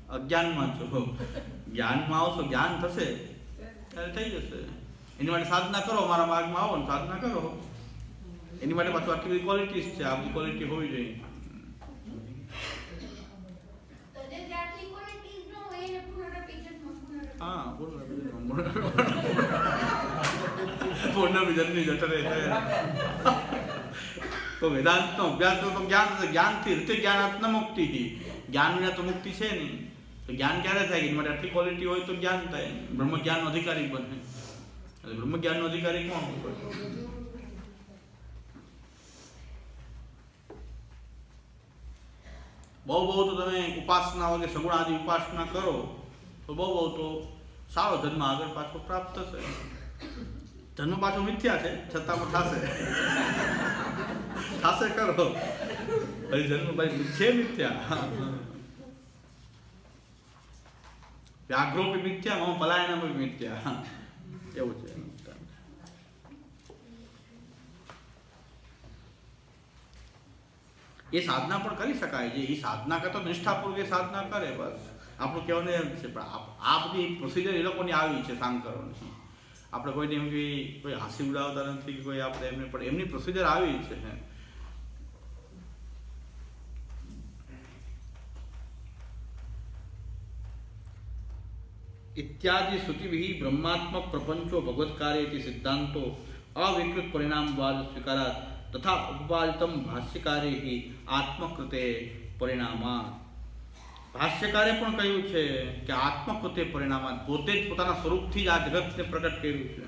અજ્ઞાનમાં છો. જ્ઞાનમાં આવશો, જ્ઞાન થશે ત્યારે થઈ જશે. એની માટે સાધના કરો, મારા માર્ગમાં આવો ને સાધના કરો. એની માટે પાછું આટલી બધી ક્વોલિટીઝ છે, આ બધી ક્વોલિટી હોવી જોઈએ. હા, પૂર્ણવિજનની જઠરે તો વેદાંતનો અભ્યાસ તો જ્ઞાન, જ્ઞાનથી રીતે જ્ઞાનાત્મ મુક્તિ. જ્ઞાન વિના તો મુક્તિ છે નહીં. તો જ્ઞાન ક્યારે થાય? એની માટે આટલી ક્વોલિટી હોય તો જ્ઞાન થાય. બ્રહ્મ જ્ઞાનનો અધિકારી બને. બ્રહ્મ જ્ઞાનનો અધિકારી કોણ? બહુ તો તમે ઉપાસના વગેરે સગુણ આદિ ઉપાસના કરો તો બહુ તો સારો જન્મ આગળ પાછો પ્રાપ્ત થશે. જન્મ પાછો મિથ્યા છે છતાં પણ થશે કરો. હજી જન્મ ભાઈ છે મિથ્યા. વ્યાઘ્રોપી મિથ્યા, મમ પલાયનમ મિથ્યા, એવું છે. એ સાધના પણ કરી શકાય છે. એ સાધના કરતા નિષ્ઠાપૂર્વક સાધના કરે, બસ આપણું કહેવાનું એમ છે. પણ આ બધી પ્રોસિજર એ લોકોની આવી છે સાંકરોની. આપણે કોઈને એમ કે કોઈ હાંસી ઉડાવતા નથી કે કોઈ આપણે એમને, પણ એમની પ્રોસિજર આવી છે. इत्यादि श्रुतिभिः ब्रह्मात्मक प्रपंचो भगवत कार्य इति सिद्धांतो अविकृत परिणामवाद स्वीकारात् तथा उपपादितं भाष्यकारे ही आत्मकृते परिणामात्. ભાષ્યકારે પણ કહ્યું છે કે આત્મકૃતે પરિણામાત, પોતે જ પોતાના સ્વરૂપથી જ આ જગતને પ્રકટ કર્યું છે.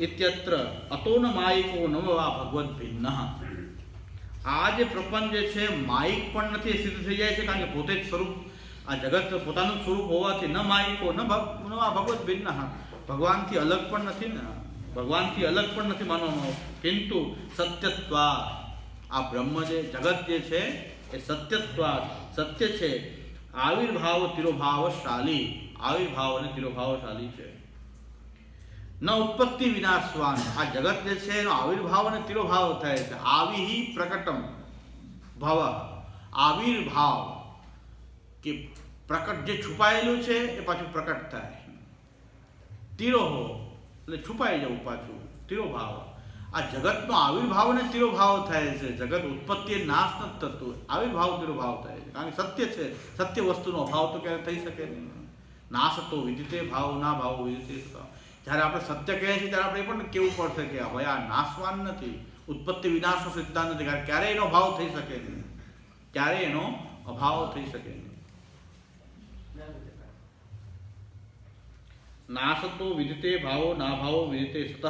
ઇત્યત્ર અતો ન માયિકો ન વા ભગવદ ભિન્ન. આ જે પ્રપંચ જે છે માયિક પણ નથી, એ સિદ્ધ થઈ જાય છે કારણ કે પોતે જ સ્વરૂપ, આ જગત પોતાનું સ્વરૂપ હોવાથી ન માયિકો ન વા ભગવદ ભિન્ન, ભગવાનથી અલગ પણ નથી ને, ભગવાનથી અલગ પણ નથી માનવાનો. કિંતુ સત્યત્વાत्, આ બ્રહ્મ જે જગત જે છે એ સત્યત્વાत्, સત્ય છે. આવિર્ભાવ તિરોભાવશાલી, આવિર્ભાવ અને તિરોભાવશાલી છે. ન ઉત્પત્તિ વિનાશવાન, આ જગત જે છે એનો આવિર્ભાવ અને તિરોભાવ થાય છે. આવિ પ્રકટમ ભવ, આવિર્ભાવ કે પ્રકટ જે છુપાયેલું છે એ પાછું પ્રકટ થાય. તિરોહો એટલે છુપાઈ જવું પાછું, તિરોભાવ. આ જગતનો આવિર્ભાવ અને તિરોભાવ થાય છે. જગત ઉત્પત્તિ એ નાશ નથી થતું, આવિર્ભાવ તિરોભાવ થાય છે. કારણ કે સત્ય છે, સત્ય વસ્તુનો અભાવ તો ક્યારે થઈ શકે નહીં. નાશ તો વિદિતે ભાવ, ના ભાવ વિદિતે. જ્યારે આપણે સત્ય કહીએ છીએ ત્યારે આપણે એ પણ કેવું પડશે કે હવે આ નાશવાન નથી, ઉત્પત્તિ વિનાશનો સિદ્ધાંત નથી. કારણ ક્યારેય એનો અભાવ થઈ શકે નહીં, ક્યારેય એનો અભાવ થઈ શકે નહીં. નાશતો વિદિતે ભાવો, ના ભાવો વિદિતે સતઃ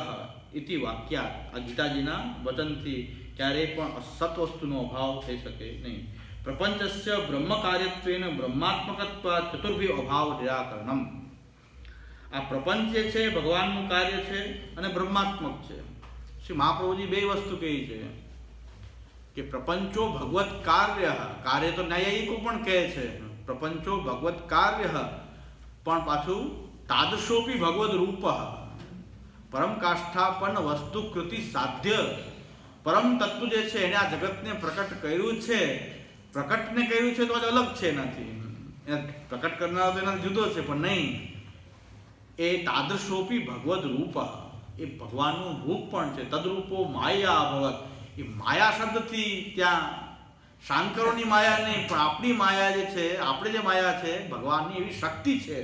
ઇતિ વાક્યાત. આ ગીતાજીના વચનથી ક્યારેય પણ અસત વસ્તુનો અભાવ થઈ શકે નહીં. પ્રપંચસ્ય બ્રહ્મ કાર્યત્વેન બ્રહ્માત્મકત્વાत् ચતુર્ભી અભાવ નિરાકરણમ. આ પ્રપંચ જે છે ભગવાનનું કાર્ય છે અને બ્રહ્માત્મક છે. શ્રી મહાપ્રભુજી બે વસ્તુ કહી છે કે પ્રપંચો ભગવત કાર્ય, કાર્ય તો ન્યાયિકો પણ કહે છે, પ્રપંચો ભગવત કાર્ય, પણ પાછું તાદૃશોપી ભગવદ રૂપ, પરમ કાષ્ઠાપન્ન વસ્તુ કૃતિ સાધ્ય. પરમ તત્વ જે છે એને આ જગતને પ્રકટ કર્યું છે. પ્રકટને કર્યું છે તો અલગ છે નથી, પ્રકટ કરનાર તો એના જુદો છે, પણ નહીં. એ તાદૃશોપી ભગવદ રૂપ, એ ભગવાનનું રૂપ પણ છે. તદરૂપો માયા અભવત. એ માયા શબ્દથી ત્યાં શાંકરોની માયા નહીં, પણ આપણી માયા જે છે, આપણે જે માયા છે ભગવાનની એવી શક્તિ છે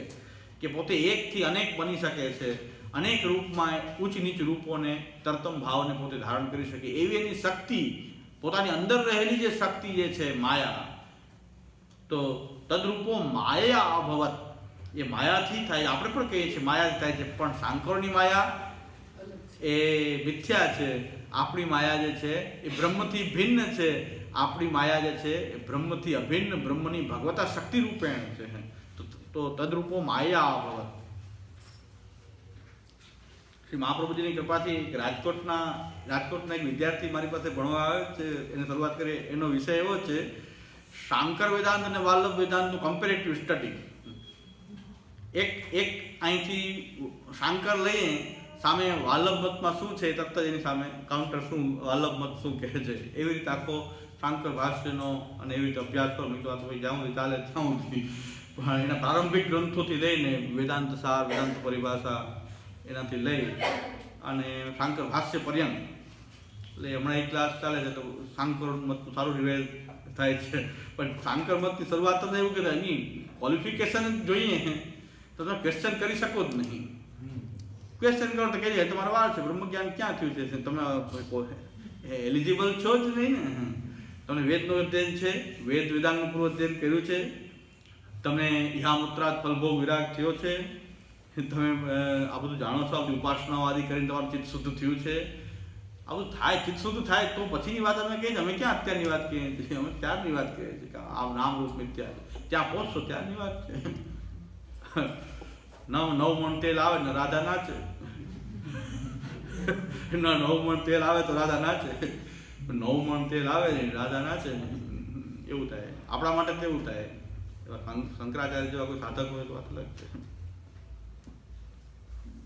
કે પોતે એકથી અનેક બની શકે છે. અનેક રૂપમાં ઉચ્ચ નીચ રૂપોને, તરતમ ભાવને પોતે ધારણ કરી શકે એવી એની શક્તિ, પોતાની અંદર રહેલી જે શક્તિ જે છે માયા, તો તદરૂપો માયા અભવત. એ માયાથી થાય. આપણે પણ કહીએ છીએ માયાથી થાય છે, પણ શાંકરોની માયા એ મિથ્યા છે. આપણી માયા જે છે એ બ્રહ્મથી ભિન્ન છે. આપણી માયા જે છે એ બ્રહ્મથી અભિન્ન, બ્રહ્મની ભગવતા શક્તિ રૂપેણ છે. તો તદરૂપો માયા અભવત. શ્રી મહાપ્રભુજીની કૃપાથી રાજકોટના એક વિદ્યાર્થી મારી પાસે ભણવા આવ્યો છે. એને શરૂઆત કરી. એનો વિષય એવો છે શાંકર વેદાંત અને વાલ્લભ વેદાંતનું કમ્પેરેટિવ સ્ટડી. એક અહીંથી શાંકર લઈએ, સામે વાલ્લભ મતમાં શું છે તરત જ એની સામે કાઉન્ટર શું, વાલ્લભ મત શું કહે છે, એવી રીતે આખો શાંકર ભાષ્યનો અને એવી રીતે અભ્યાસ કરો. મેં તો આ તો ભાઈ જ્યાં ચાલે ત્યાં સુધી પણ એના પ્રારંભિક ગ્રંથોથી લઈને વેદાંત સાર, વેદાંત પરિભાષા એનાથી લઈ અને શાંકર ભાષ્ય પર્યંત. એટલે હમણાં એક ક્લાસ ચાલે છે તો શાંકર મતનું સારું રિવાઇઝ થાય છે. પણ શાંકર મતની શરૂઆત તો એવું કે એની ક્વોલિફિકેશન જ જોઈએ તો તમે ક્વેશ્ચન કરી શકો જ નહીં. ક્વેશ્ચન કરો તો કહી જાય તમારો વાર છે, બ્રહ્મજ્ઞાન ક્યાં થયું છે, તમે એલિજિબલ છો જ નહીં ને. તમને વેદનું અધ્યયન છે, વેદ વેદાંગનું પૂર્વ અધ્યયન કર્યું છે, તમે ઇહામૂત્રાત ફલભોગ વિરાગ થયો છે, તમે આ બધું જાણો છો, આપણી ઉપાસનાઓ આદિ કરીને તમારું ચિત્ત શુદ્ધ થયું છે. આ બધું થાય, ચિત્ત શુદ્ધ થાય તો પછીની વાત અમે કહીએ. અમે ક્યાં અત્યારની વાત કહીએ છીએ, અમે ત્યારની વાત કહીએ છીએ કે આ નામ રૂપ મિથ્યા છે. ત્યાં પહોંચશો ત્યારની વાત છે. નવ મણ તેલ આવે ને રાધા નાચે, ના 9 મણ તેલ આવે તો રાધા નાચે, 9 મણ તેલ આવે ને રાધા નાચે, એવું થાય. આપણા માટે તો એવું થાય. શંકરાચાર્ય જેવા કોઈ સાધક હોય તો વાત અલગ છે.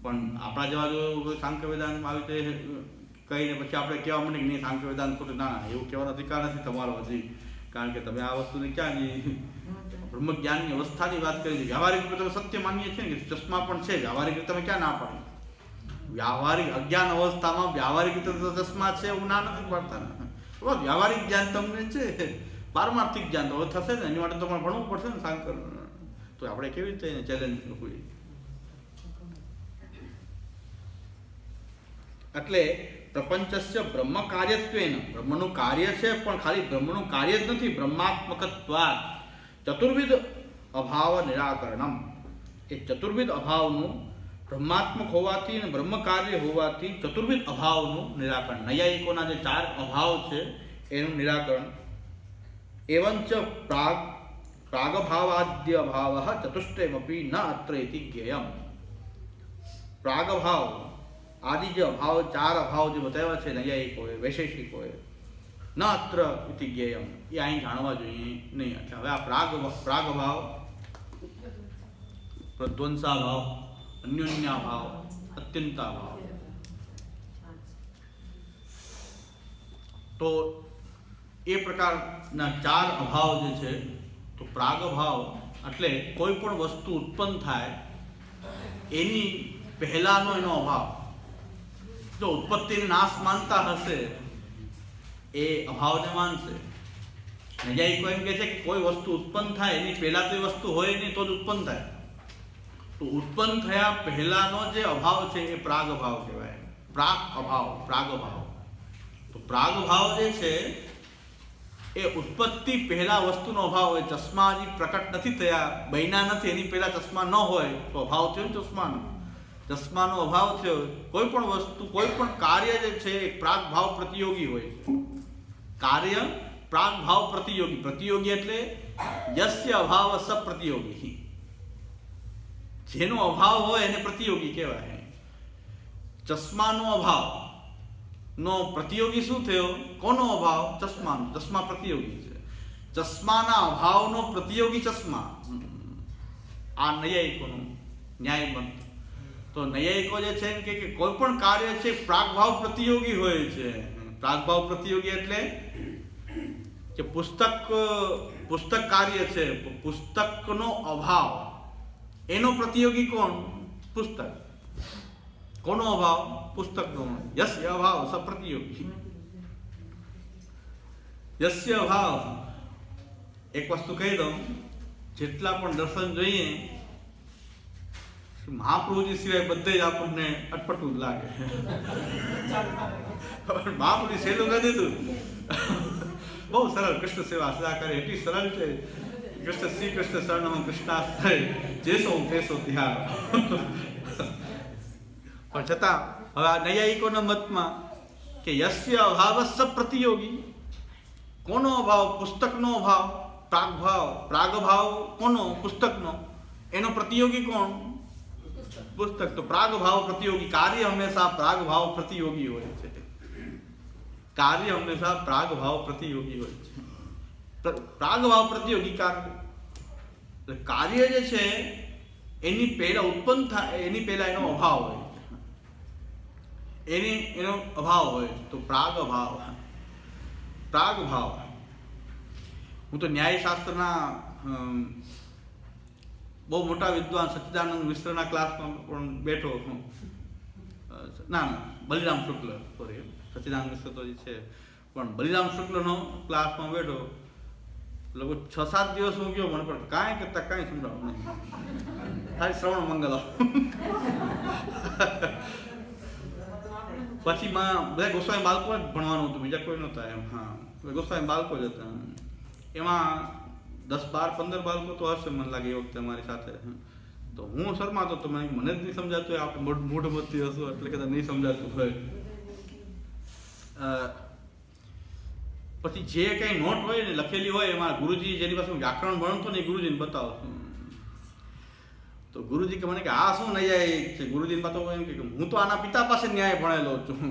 પણ આપણા જેવા જો સાંખ્ય વેદાંતમાં આવી રીતે કહીને પછી આપણે કહેવા માંડીએ કે નહીં સાંખ્ય વેદાંત ખોટું, ના એવું કહેવાનો અધિકાર નથી તમારો હજી. કારણ કે તમે આ વસ્તુને ક્યાં બ્રહ્મજ્ઞાનની અવસ્થાની વાત કરી છે. વ્યવહારિક રીતે તમે સત્ય માનીએ છીએ કે ચશ્મા પણ છે, વ્યવહારિક રીતે તમે ક્યાં ના પાડો. વ્યવહારિક અજ્ઞાન અવસ્થામાં વ્યવહારિક રીતે ચશ્મા છે એવું ના નથી પાડતા ને. વ્યવહારિક જ્ઞાન તમને છે, પારમાર્થિક જ્ઞાન તો હવે થશે ને, એની માટે તમારે ભણવું પડશે ને સાંકર. તો આપણે કેવી રીતે એને ચેલેન્જ કરવું. એટલે પ્રપંચસ્ય બ્રહ્મ કાર્યત્વેન, બ્રહ્મનું કાર્ય છે પણ ખાલી બ્રહ્મનું કાર્ય જ નથી, બ્રહ્માત્મકત્વાत् ચતુર્વિધ અભાવ નિરાકરણમ. એ ચતુર્વિધ અભાવનું બ્રહ્માત્મક હોવાથી અને બ્રહ્મ કાર્ય હોવાથી ચતુર્વિધ અભાવનું નિરાકરણ. નૈયાયિકોના જે 4 અભાવ છે એનું નિરાકરણ. એવંચ પ્રાગભાવાદ્ય અભાવ ચતુષ્ટયમપી ન અત્ર ઇતિ જ્ઞેયમ. પ્રાગભાવ આદિ જે અભાવ, 4 અભાવ જે બતાવ્યા છે નૈયાયિકોએ, વૈશેષિકોએ, ન અત્ર ઇતિ જ્ઞેયમ, એ અહીં જાણવા જોઈએ નહીં. એટલે હવે આ પ્રાગભાવ, પ્રધ્વંસાભાવ, અન્યોન્યાભાવ, અત્યંતાભાવ, તો એ પ્રકારના 4 અભાવ જે છે. તો પ્રાગભાવ એટલે કોઈ પણ વસ્તુ ઉત્પન્ન થાય એની પહેલાનો એનો અભાવ. જો ઉત્પત્તિને નાશ માનતા હશે એ અભાવને માનશે. નૈયાયિકો એમ કહે છે કે કોઈ વસ્તુ ઉત્પન્ન થાય એની પહેલા તો એ વસ્તુ હોય નહીં તો જ ઉત્પન્ન થાય. તો ઉત્પન્ન થયા પહેલાનો જે અભાવ છે એ પ્રાગ અભાવ કહેવાય. પ્રાગ અભાવ, પ્રાગ અભાવ. તો પ્રાગ અભાવ જે છે એ ઉત્પત્તિ પહેલા વસ્તુનો અભાવ હોય. ચશ્મા હજી પ્રકટ નથી થયા, બન્યા નથી, એની પહેલા ચશ્મા ન હોય તો અભાવ થયો ને ચશ્માનો. ચશ્માનો અભાવ થયો. કોઈ પણ વસ્તુ, કોઈ પણ કાર્ય જે છે એ પ્રાગ ભાવ પ્રતિયોગી હોય છે. કાર્ય પ્રાગ ભાવ પ્રતિયોગી. પ્રતિયોગી એટલે યસ્ય અભાવ સ પ્રતિયોગી. જેનો અભાવ હોય એને પ્રતિયોગી કહેવાય. ચશ્માનો અભાવ નો પ્રતિયોગી શું થયો? કોનો અભાવ? ચશ્માનો. ચશ્મા પ્રતિયોગી છે. ચશ્માના અભાવનો પ્રતિયોગી ચશ્મા. આ નૈયાયિકોનો ન્યાય બનતો. તો નૈયાયિકો જે છે એમ કે કોઈ પણ કાર્ય છે પ્રાગભાવ પ્રતિયોગી હોય છે. પ્રાગભાવ પ્રતિયોગી એટલે કે પુસ્તક કાર્ય છે, પુસ્તકનો અભાવ એનો પ્રતિયોગી કોણ? પુસ્તક. કોનો અભાવ? પુસ્તકનો. યસ્ય અભાવ સ પ્રતિયોગી. યસ્ય અભાવ. એક વસ્તુ કહી દઉં, જેટલા પણ દર્શન જોઈએ મહાપ્રભુજી સિવાય બધે જ આપણને અટપટું જ લાગે. મહાપ્રભુજી સહેલું કરી દીધું. બહુ સરળ. કૃષ્ણ સેવા સદા કરે એટલી સરળ છે. કૃષ્ણ શ્રી કૃષ્ણ શરણમ કૃષ્ણાસ્ત્રય જેસો તેસો ધ્યાન. પણ છતાં હવે આ નૈયાયિકોના મતમાં કે યસ્ય અભાવ સ પ્રતિયોગી. કોનો અભાવ? પુસ્તકનો અભાવ. પ્રાગભાવ કોનો? પુસ્તકનો. એનો પ્રતિયોગી કોણ? પુસ્તક. તો પ્રાગભાવ પ્રતિયોગી. કાર્ય હંમેશા પ્રાગભાવ પ્રતિયોગી હોય છે. કાર્ય હંમેશા પ્રાગભાવ પ્રતિયોગી હોય છે. પ્રાગભાવ પ્રતિયોગી કાર્ય જે છે એની પહેલા ઉત્પન્ન થાય, એની પહેલા એનો અભાવ હોય છે. એનો અભાવ હોય તો પ્રાગભાવ. હું તો ન્યાયશાસ્ત્રના બહુ મોટા વિદ્વાન સચ્ચિદાનંદ મિશ્રના ક્લાસમાં પણ બેઠો છું. ના બલિરામ શુક્લ, સોરી, સચ્ચિદાનંદ મિશ્ર તો છે, પણ બલિરામ શુક્લનો ક્લાસમાં બેઠો. લગભગ 6-7 દિવસ હું ગયો, મને પણ કાંઈ કરતા કાંઈ સમજાવું નહીં, ખાલી શ્રવણ મંગલ. પછી બધા ગોસ્વામી બાળકો જ ભણવાનું હતું, બીજા કોઈ નહોતા એમ. હા, ગોસ્વામી બાળકો જ હતા. એમાં 10-12-15 બાળકો તો હશે મને લાગે એ વખતે અમારી સાથે. તો હું શરમાતો તો મને જ નહીં સમજાતું હોય, આપણે મૂઢમતી હશું એટલે કદાચ નહીં સમજાતું હોય. પછી જે કંઈ નોટ હોય ને લખેલી હોય એમાં ગુરુજી જેની પાસે હું વ્યાકરણ ભણતો ને એ ગુરુજીને બતાવતો. તો ગુરુજી કે મને કે આ શું ન્યાય છે? ગુરુજીને બતાવો એમ કે હું તો આના પિતા પાસે ન્યાય ભણેલો છું.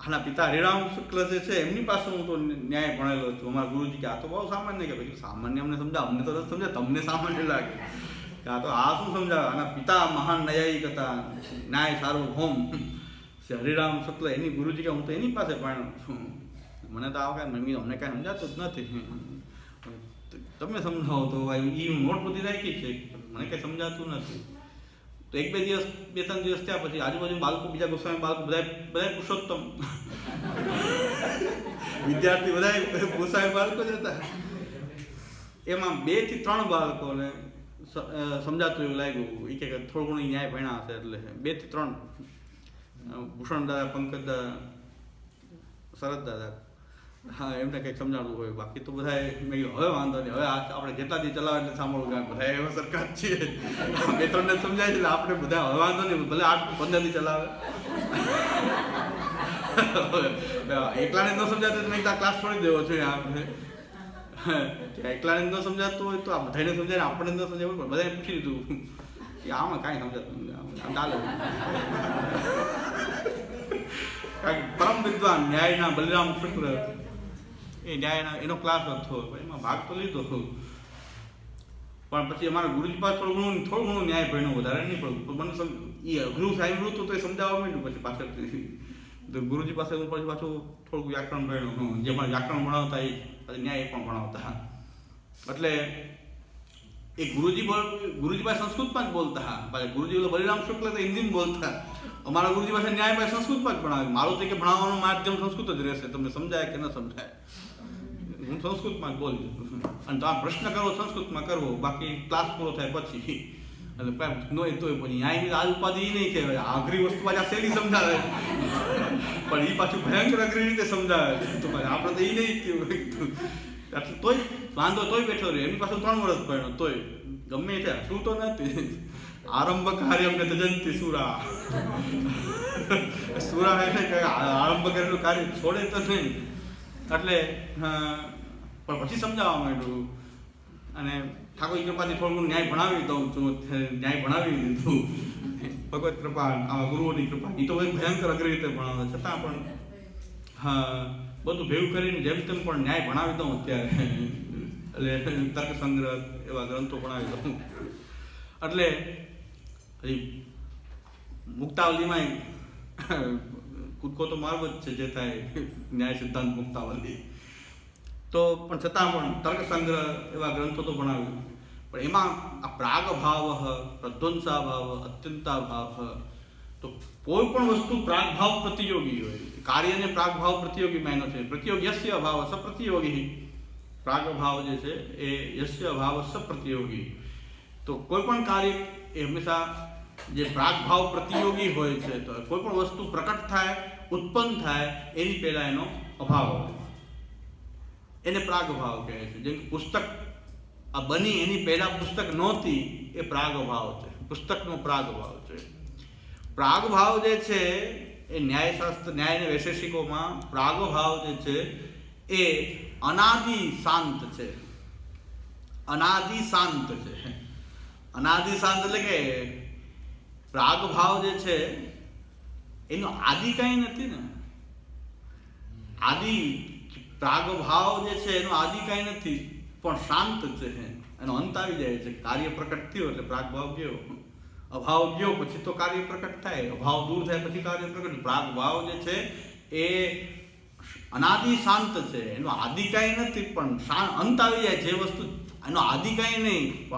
આના પિતા હરિરામ શુક્લ જે છે એમની પાસે હું તો ન્યાય ભણેલો છું. અમારા ગુરુજી કે આ તો બહુ સામાન્ય. કે ભાઈ સામાન્ય અમને સમજાવ, અમને તો નથી સમજાય, તમને સામાન્ય લાગે કે આ તો આ શું સમજાવે? આના પિતા મહાન ન્યાયિક હતા, ન્યાય સાર્વભૌમ હરિરામ શુક્લ, એની ગુરુજી કે હું તો એની પાસે ભણ્યો છું. મને તો આ કાંઈ અમને કાંઈ સમજાતું જ નથી, તમે સમજાવો તો. એ નોટ બધી રાખી છે, મને કંઈ સમજાતું નથી. તો 1-2 દિવસ 2-3 દિવસ થયા પછી આજુબાજુ બાળકો, બીજા ગોસ્વામી બાળકો બધા પુરુષોત્તમ વિદ્યાર્થી બધા ગોસ્વામી બાળકો જ હતા. એમાં 2 થી 3 બાળકોને સમજાતું એવું લાગ્યું. એ કે થોડું ઘણું ન્યાય ભણ્યા હશે એટલે 2 થી 3 ભૂષણ દાદા, પંકજ દાદા, શરદ દાદા, હા, એમને કંઈક સમજાવવું હોય. બાકી તો બધા મેં કીધું હવે વાંધો નહીં, હવે આપણે જેટલા દી ચલાવે એટલે સાંભળવું, કારણ બધા એવા સરકાર છીએ 2-3 ને સમજાય છે એટલે આપણે બધા હવે વાંધો નહીં, ભલે 8-15 દી ચલાવે. એકલાને ન સમજાતું તો મેં ક્લાસ છોડી દેવો છે. આપણે એકલાને ન સમજાતું હોય તો આ બધાને સમજાય, આપણને ન સમજાય, પણ બધાને પૂછી લીધું કે આમાં કાંઈ સમજાતું નથી, ચાલે. પરમ વિદ્વાન ન્યાયના બલિરામ શુક્લ, એ ન્યાયના એનો ક્લાસ હતો, એમાં ભાગ તો લીધો હતો. પણ પછી અમારા ગુરુજી પાસે થોડું ઘણું ન્યાય ભણ્યો, વધારે નહીં પડતું. મને એ અઘરું સાંભળ્યું હતું તો એ સમજાવવા માંડ્યું પછી પાછળથી. તો ગુરુજી પાસે હું પછી પાછું થોડુંક વ્યાકરણ ભણ્યું, જેમાં વ્યાકરણ ભણાવતા એ પછી ન્યાય પણ ભણાવતા. એટલે એ ગુરુજી પાસે સંસ્કૃતમાં જ બોલતા. પાછા ગુરુજી ઓલો બલિરામ શુક્લ તો હિન્દીમાં બોલતા. અમારા ગુરુજી પાસે ન્યાય પાસે સંસ્કૃતમાં જ ભણાવે. મારું તો કે ભણાવવાનું માધ્યમ સંસ્કૃત જ રહેશે, તમને સમજાય કે ન સમજાય, હું સંસ્કૃતમાં જ બોલી. અને તમે પ્રશ્ન કરો સંસ્કૃતમાં કરવો, બાકી ક્લાસ પૂરો થાય પછી. એટલે નો એ તો પછી ન્યાયની આ ઉપાધિ એ નહીં કહેવાય. અઘરી વસ્તુ પાછા સહેલી સમજાવે, પણ એ પાછું ભયંકર અઘરી રીતે સમજાવે. તો આપણે તો એ નહીં કહેવું. એટલે તોય વાંધો તોય બેઠો રહ્યો. એની પાસે 3 વર્ષ ભણ્યો તોય ગમે છે, શું તો નથી. આરંભ કાર્ય અમને તજંતી સુરા. સુરા એટલે કે આરંભ કરેલું કાર્ય છોડે તો નહીં. એટલે પણ પછી સમજાવવા માંડ્યું. અને ઠાકોર કૃપાથી થોડું ન્યાય ભણાવી દઉં છું, ન્યાય ભણાવી દીધું. ભગવત કૃપા, આવા ગુરુઓની કૃપા. એ તો ભયંકર અઘરી રીતે ભણાવે, છતાં પણ હા બધું ભેગું કરીને જેમ તેમ પણ ન્યાય ભણાવી દઉં અત્યારે. એટલે તર્ક સંગ્રહ એવા ગ્રંથો ભણાવી દઉં. એટલે હજી મુક્તાવલીમાં કૂદકો તો માર્ગ જ છે જે થાય, ન્યાય સિદ્ધાંત મુક્તાવલી. તો પણ છતાં પણ તર્ક સંગ્રહ એવા ગ્રંથો તો ભણાવ્યું. પણ એમાં આ પ્રાગ ભાવ, પ્રધ્વંસા ભાવ, અત્યંતા ભાવ, તો કોઈ પણ વસ્તુ પ્રાગ ભાવ પ્રતિયોગી હોય. કાર્યને પ્રાગ ભાવ પ્રતિયોગી માન્યો છે. પ્રતિયોગી યસ્ય ભાવ સપ્રતિયોગી. પ્રાગ ભાવ જે છે એ યસ્ય ભાવ સપ્રતિયોગી. તો કોઈ પણ કાર્ય એ હંમેશા જે પ્રાગ ભાવ પ્રતિયોગી હોય છે. તો કોઈ પણ વસ્તુ પ્રકટ થાય, ઉત્પન્ન થાય, એની પહેલા એનો અભાવ હોય, એને પ્રાગ ભાવ કહે છે. જેમ કે પુસ્તક આ બની એની પહેલા પુસ્તક નહોતી, એ પ્રાગ ભાવ છે. પુસ્તકનો પ્રાગ ભાવ છે. પ્રાગ ભાવ જે છે એ ન્યાયશાસ્ત્ર, ન્યાયના વૈશેષિકોમાં પ્રાગ ભાવ જે છે એ અનાદિ શાંત છે. અનાદિ શાંત છે. અનાદિ શાંત એટલે કે પ્રાગ ભાવ જે છે એનો આદિ કંઈ નથી ને. આદિ પ્રાગ ભાવ જે છે એનો આદિ કંઈ નથી, પણ શાંત છે. એનો અંત આવી જાય છે. કાર્ય પ્રકટ થયો એટલે પ્રાગ ભાવ ગયો, અભાવ ગયો પછી તો કાર્ય પ્રકટ થાય, અભાવ દૂર થાય પછી કાર્ય પ્રકટ. પ્રાગ ભાવ જે છે એ અનાદિ શાંત છે, એનો આદિ કાંઈ નથી, પણ અંત આવી જાય જે વસ્તુ, એનો આદિ કાંઈ નહીં, પણ